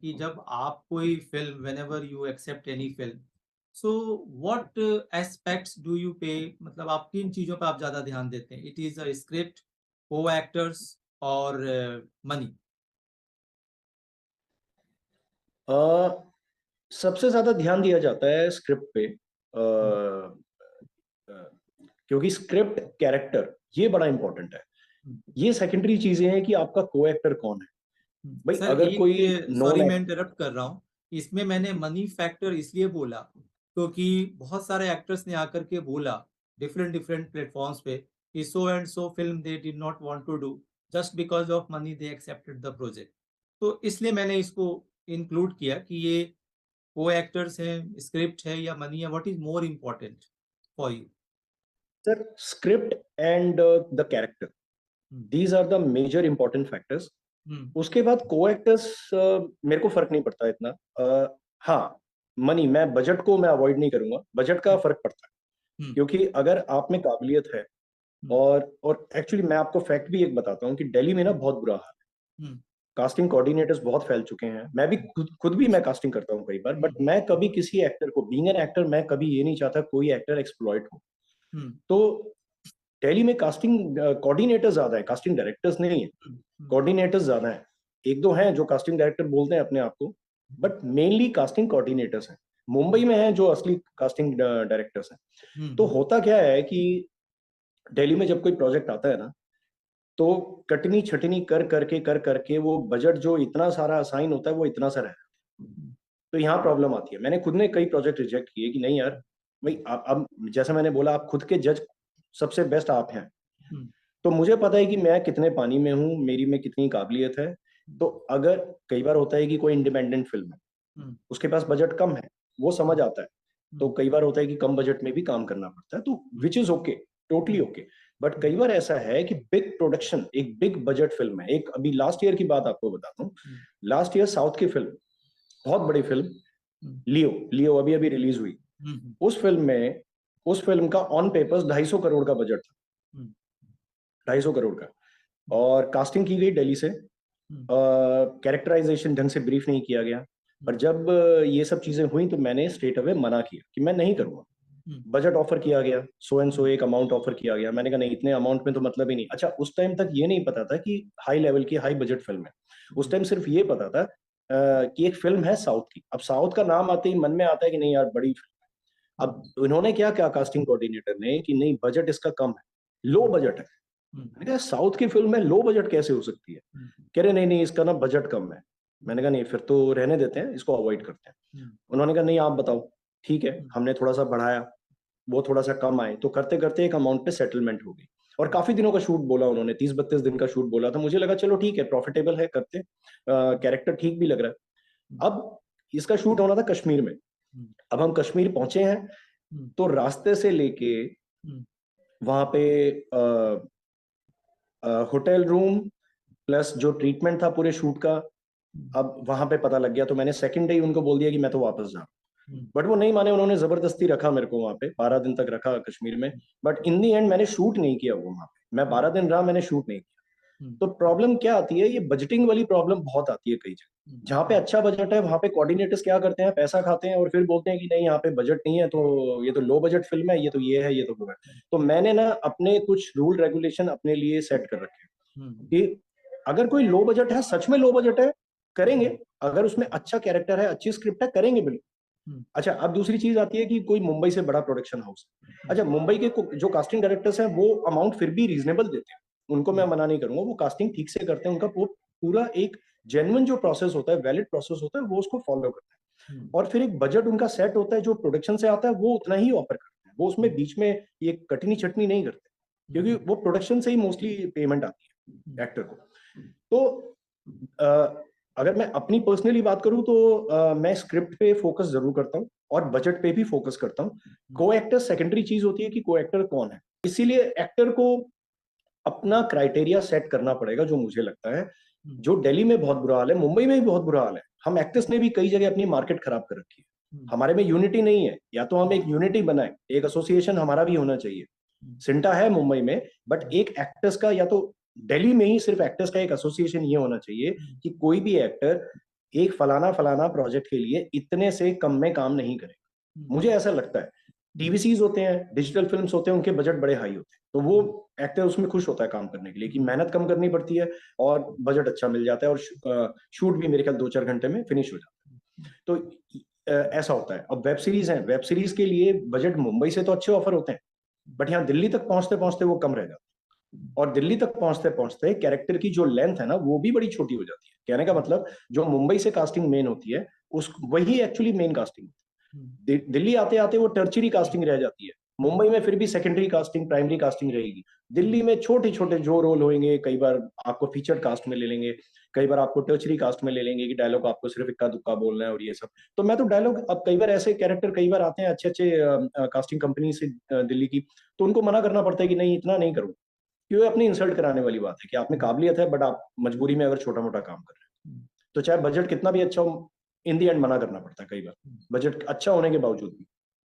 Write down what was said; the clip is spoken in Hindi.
कि जब आप कोई film whenever you accept any film, so what aspects do you pay, मतलब आप किन चीजों पर आप ज्यादा ध्यान देते हैं? इट इज अ स्क्रिप्ट, को एक्टर्स और मनी? सबसे ज्यादा ध्यान दिया जाता है स्क्रिप्ट पे। अ, क्योंकि स्क्रिप्ट, कैरेक्टर, ये बड़ा इंपॉर्टेंट है। ये सेकेंडरी चीजें हैं कि आपका को एक्टर कौन है। भाई सर अगर कोई एक, नॉन सॉरी मैं एक्टर, इंटरप्ट कर रहा हूँ, इसमें मैंने मनी फैक्टर इसलिए बोला क्योंकि बहुत सारे एक्टर्स ने आकर के बोला डिफरेंट डिफरेंट प्लेटफॉर्म्स पे कि so and so film they did not want to do, just because of money they accepted the project. तो इसलिए मैंने इसको इंक्लूड किया कि ये को एक्टर्स हैं, स्क्रिप्ट है या मनी है, what is more important for you? Sir script and the character, these are the major important factors. उसके बाद को एक्टर्स मेरे को फर्क नहीं पड़ता इतना। हाँ, मनी, मैं बजट को मैं अवॉइड नहीं करूंगा, बजट का फर्क पड़ता है। क्योंकि अगर आप में काबिलियत है, और एक्चुअली मैं आपको फैक्ट भी एक बताता हूँ कि दिल्ली में ना बहुत बुरा हाल है। कास्टिंग कोऑर्डिनेटर्स बहुत फैल चुके हैं। मैं भी खुद भी मैं कास्टिंग करता हूँ कई बार, बट मैं कभी किसी एक्टर को, बीइंग एन एक्टर, मैं कभी ये नहीं चाहता कोई एक्टर एक्सप्लॉइट हो। तो दिल्ली में कास्टिंग कोऑर्डिनेटर्स ज्यादा है, कास्टिंग डायरेक्टर्स नहीं है। कोऑर्डिनेटर्स ज्यादा है। एक दो हैं जो कास्टिंग डायरेक्टर बोलते हैं अपने आप को, बट मेनली कास्टिंग कोऑर्डिनेटर्स हैं। मुंबई में हैं जो असली कास्टिंग डायरेक्टर्स हैं। तो होता क्या है कि दिल्ली में जब कोई प्रोजेक्ट आता है ना, तो कटनी छटनी कर करके वो बजट जो इतना सारा असाइन होता है वो इतना सा रहता है। तो यहाँ प्रॉब्लम आती है। मैंने खुद ने कई प्रोजेक्ट रिजेक्ट किए कि नहीं यार, भाई अब जैसा मैंने बोला, आप खुद के जज सबसे बेस्ट आप हैं। तो मुझे पता है कि मैं कितने पानी में हूँ, मेरी में कितनी काबिलियत है। तो अगर कई बार होता है कि कोई इंडिपेंडेंट फिल्म है, उसके पास बजट कम है, वो समझ आता है। तो कई बार होता है कि कम बजट में भी काम करना पड़ता है, तो which is okay, totally okay. But कई बार ऐसा है कि बिग प्रोडक्शन, एक बिग बजट फिल्म है। एक अभी लास्ट ईयर की बात आपको बताता हूँ। लास्ट ईयर साउथ की फिल्म, बहुत बड़ी फिल्म, लियो, लियो अभी अभी रिलीज हुई। उस फिल्म में, उस फिल्म का ऑन पेपर्स 250 करोड़ का बजट था, 250 करोड़ का। और कास्टिंग की गई दिल्ली से, कैरेक्टराइजेशन ढंग से ब्रीफ नहीं किया गया। पर जब ये सब चीजें हुई तो मैंने स्ट्रेट अवे मना किया कि मैं नहीं करूंगा। बजट ऑफर किया गया, सो एंड सो एक अमाउंट ऑफर किया गया। मैंने कहा नहीं, इतने अमाउंट में तो मतलब ही नहीं। अच्छा, उस टाइम तक ये नहीं पता था कि हाई लेवल की, हाई बजट फिल्म है। उस टाइम सिर्फ ये पता था कि एक फिल्म है साउथ की। अब साउथ का नाम आते ही मन में आता है कि नहीं यार, बड़ी फिल्म। अब उन्होंने क्या क्या, कास्टिंग कोऑर्डिनेटर ने, कि नहीं बजट इसका कम है, लो बजट है। मैंने कहा साउथ की फिल्म में लो बजट कैसे हो सकती है? कह रहे नहीं नहीं, इसका ना बजट कम है। मैंने कहा नहीं, फिर तो रहने देते हैं, इसको अवॉइड करते हैं। उन्होंने कहा नहीं आप बताओ। ठीक है, हमने थोड़ा सा बढ़ाया, वो थोड़ा सा कम आए, तो करते करते एक अमाउंट पे सेटलमेंट हो गई। और काफी दिनों का शूट बोला उन्होंने, 30-32 दिन का शूट बोला था। मुझे लगा चलो ठीक है, प्रॉफिटेबल है, करते, कैरेक्टर ठीक भी लग रहा है। अब इसका शूट होना था कश्मीर में। अब हम कश्मीर पहुंचे हैं, तो रास्ते से लेके वहां पे होटल रूम प्लस जो ट्रीटमेंट था पूरे शूट का, अब वहां पे पता लग गया। तो मैंने सेकंड डे ही उनको बोल दिया कि मैं तो वापस जा रहा हूँ। बट वो नहीं माने, उन्होंने जबरदस्ती रखा मेरे को वहां पे, 12 दिन तक रखा कश्मीर में। बट इन दी एंड मैंने शूट नहीं किया वो वहां पे। मैं 12 दिन रहा, मैंने शूट नहीं किया। तो प्रॉब्लम क्या आती है, ये बजटिंग वाली प्रॉब्लम बहुत आती है कई जगह। जहाँ पे अच्छा बजट है वहां पे कोऑर्डिनेटर्स क्या करते हैं, पैसा खाते हैं और फिर बोलते हैं कि नहीं यहाँ पे बजट नहीं है, तो ये तो लो बजट फिल्म है, ये तो ये है, ये तो वो है। तो मैंने ना अपने कुछ रूल रेगुलेशन अपने लिए सेट कर रखे हैं कि अगर कोई लो बजट है, सच में लो बजट है, करेंगे। अगर उसमें अच्छा कैरेक्टर है, अच्छी स्क्रिप्ट है, करेंगे बिल्कुल। अच्छा, अब दूसरी चीज आती है कि कोई मुंबई से बड़ा प्रोडक्शन हाउस। अच्छा, मुंबई के जो कास्टिंग डायरेक्टर्स हैं वो अमाउंट फिर भी रीजनेबल देते हैं, उनको मैं मना नहीं करूंगा, वो कास्टिंग ठीक से करते हैं। उनका वो पूरा एक जेन्युइन जो प्रोसेस होता है, वैलिड प्रोसेस होता है, वो उसको फॉलो करते हैं। और फिर एक बजट उनका सेट होता है, जो प्रोडक्शन से आता है वो उतना ही ऑफर करते हैं। वो उसमें बीच में ये कटनी छटनी नहीं करते, क्योंकि वो प्रोडक्शन से ही मोस्टली पेमेंट आती है एक्टर को। तो अगर मैं अपनी पर्सनली बात करूं तो मैं स्क्रिप्ट पे फोकस जरूर करता हूं और बजट पे भी फोकस करता हूं। को एक्टर सेकेंडरी चीज होती है कि को एक्टर कौन है। इसीलिए एक्टर को अपना क्राइटेरिया सेट करना पड़ेगा, जो मुझे लगता है। जो दिल्ली में बहुत बुरा हाल है, मुंबई में भी बहुत बुरा हाल है। हम एक्टर्स ने भी कई जगह अपनी मार्केट खराब कर रखी है। हमारे में यूनिटी नहीं है। या तो हम एक यूनिटी बनाए, एक एसोसिएशन हमारा भी होना चाहिए। सिंटा है मुंबई में, बट एक एक्टर्स का, या तो दिल्ली में ही सिर्फ एक्टर्स का एक एसोसिएशन ये होना चाहिए कि कोई भी एक्टर एक फलाना फलाना प्रोजेक्ट के लिए इतने से कम में काम नहीं करेगा। मुझे ऐसा लगता है। टीवीसीज होते हैं, डिजिटल फिल्म्स होते हैं, उनके बजट बड़े हाई होते हैं, तो वो एक्टर उसमें खुश होता है काम करने के लिए कि मेहनत कम करनी पड़ती है और बजट अच्छा मिल जाता है, और शूट भी मेरे ख्याल 2-4 घंटे में फिनिश हो जाता है। तो ऐसा होता है। अब वेब सीरीज है, वेब सीरीज के लिए बजट मुंबई से तो अच्छे ऑफर होते हैं, बट यहाँ दिल्ली तक पहुंचते पहुंचते वो कम रह जाता है, और दिल्ली तक पहुंचते पहुंचते कैरेक्टर की जो लेंथ है ना वो भी बड़ी छोटी हो जाती है। कहने का मतलब जो मुंबई से कास्टिंग मेन होती है उस वही एक्चुअली मेन कास्टिंग होती है। दिल्ली आते आते वो टर्चरी कास्टिंग रह जाती है। मुंबई में फिर भी सेकेंडरी कास्टिंग, प्राइमरी कास्टिंग रहेगी। दिल्ली में छोटे छोटे जो रोल होंगे, कई बार आपको फीचर कास्ट में ले लेंगे, कई बार आपको टर्चरी कास्ट में ले लेंगे कि डायलॉग आपको सिर्फ इक्का दुक्का बोलना है और ये सब। तो मैं तो डायलॉग, अब कई बार ऐसे कैरेक्टर कई बार आते हैं अच्छे अच्छे कास्टिंग कंपनी से दिल्ली की, तो उनको मना करना पड़ता है कि नहीं इतना नहीं करूँ, क्योंकि अपनी इंसल्ट कराने वाली बात है कि आप में काबिलियत है बट आप मजबूरी में अगर छोटा मोटा काम कर रहे हैं तो चाहे बजट कितना भी अच्छा हो, इन दी एंड मना करना पड़ता है कई बार, बजट अच्छा होने के बावजूद भी।